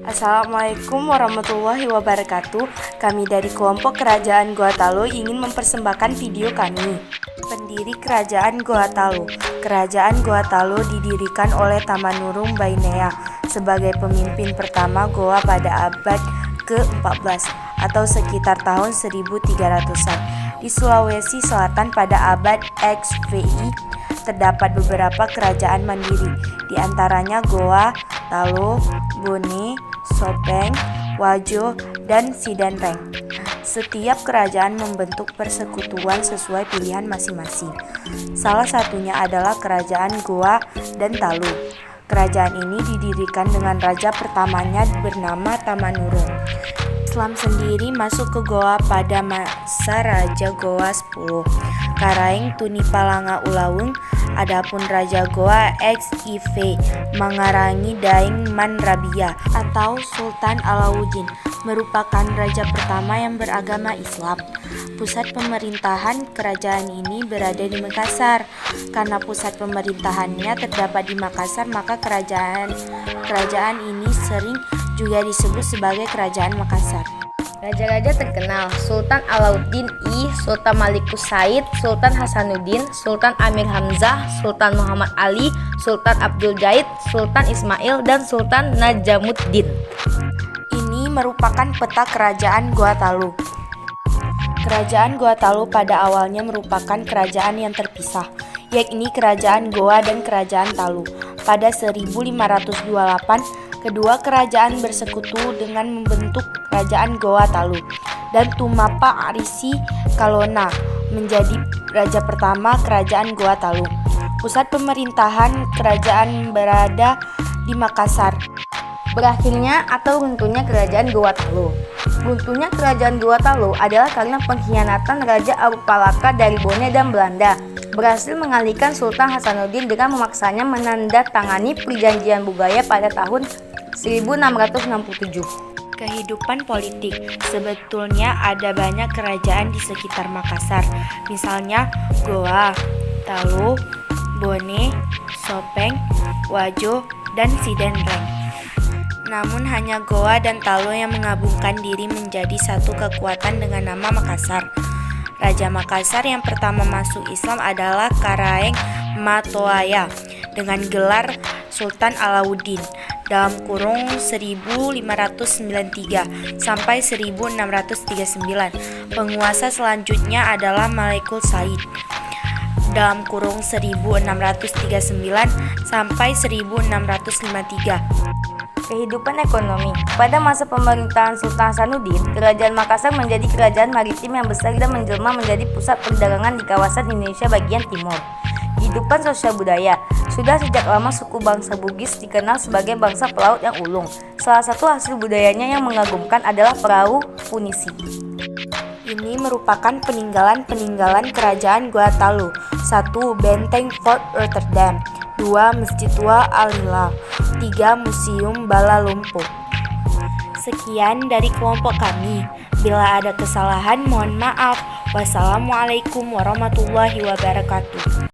Assalamualaikum warahmatullahi wabarakatuh. Kami dari kelompok Kerajaan Goa Talu ingin mempersembahkan video kami. Pendiri Kerajaan Goa Talu. Kerajaan Goa Talu didirikan oleh Tamanurung Bainea sebagai pemimpin pertama Goa pada abad ke-14 atau sekitar tahun 1300-an. Di Sulawesi Selatan pada abad XVI terdapat beberapa kerajaan mandiri, di antaranya Goa, Talu, Bone, Sopeng, Wajo, dan Sidenreng. Setiap kerajaan membentuk persekutuan sesuai pilihan masing-masing. Salah satunya adalah Kerajaan Goa dan Talu. Kerajaan ini didirikan dengan raja pertamanya bernama Tamanurung. Islam sendiri masuk ke Goa pada masa Raja Goa 10, Karaeng Tunipalanga Ulaweng. Adapun Raja Goa XIV Mangarangi Daeng Manrabia atau Sultan Alauddin merupakan raja pertama yang beragama Islam. Pusat pemerintahan kerajaan ini berada di Makassar. Karena pusat pemerintahannya terdapat di Makassar, maka kerajaan ini sering juga disebut sebagai Kerajaan Makassar. Raja-raja terkenal: Sultan Alauddin I, Sultan Malikus Said, Sultan Hasanuddin, Sultan Amir Hamzah, Sultan Muhammad Ali, Sultan Abdul Jaid, Sultan Ismail, dan Sultan Najamuddin. Ini merupakan peta Kerajaan Goa Talu. Kerajaan Goa Talu pada awalnya merupakan kerajaan yang terpisah, yakni Kerajaan Goa dan Kerajaan Talu. Pada 1528, kedua kerajaan bersekutu dengan membentuk Kerajaan Goa Talu, dan Tumapa Arisi Kalona menjadi raja pertama Kerajaan Goa Talu. Pusat pemerintahan kerajaan berada di Makassar. Berakhirnya atau runtuhnya Kerajaan Goa Talu. Runtuhnya Kerajaan Goa Talu adalah karena pengkhianatan Raja Arupalaka dari Bone dan Belanda berhasil mengalihkan Sultan Hasanuddin dengan memaksanya menandatangani perjanjian Bugaya pada tahun 1667. Kehidupan politik. Sebetulnya ada banyak kerajaan di sekitar Makassar, misalnya Goa, Talu, Bone, Sopeng, Wajo, dan Sidenreng. Namun hanya Goa dan Talu yang menggabungkan diri menjadi satu kekuatan dengan nama Makassar. Raja Makassar yang pertama masuk Islam adalah Karaeng Matoaya dengan gelar Sultan Alauddin dalam kurung 1593 sampai 1639. Penguasa selanjutnya adalah Malikus Said dalam kurung 1639 sampai 1653. Kehidupan ekonomi. Pada masa pemerintahan Sultan Hasanuddin, Kerajaan Makassar menjadi kerajaan maritim yang besar dan menjelma menjadi pusat perdagangan di kawasan Indonesia bagian timur. Kehidupan sosial budaya. Sudah sejak lama suku bangsa Bugis dikenal sebagai bangsa pelaut yang ulung. Salah satu hasil budayanya yang mengagumkan adalah perahu punisi. Ini merupakan peninggalan Kerajaan Goa Talu. 1. Benteng Fort Rotterdam. 2. Masjid Tua Al-Hilal. 3. Museum Bala Lumpuh. Sekian dari kelompok kami. Bila ada kesalahan mohon maaf. Wassalamualaikum warahmatullahi wabarakatuh.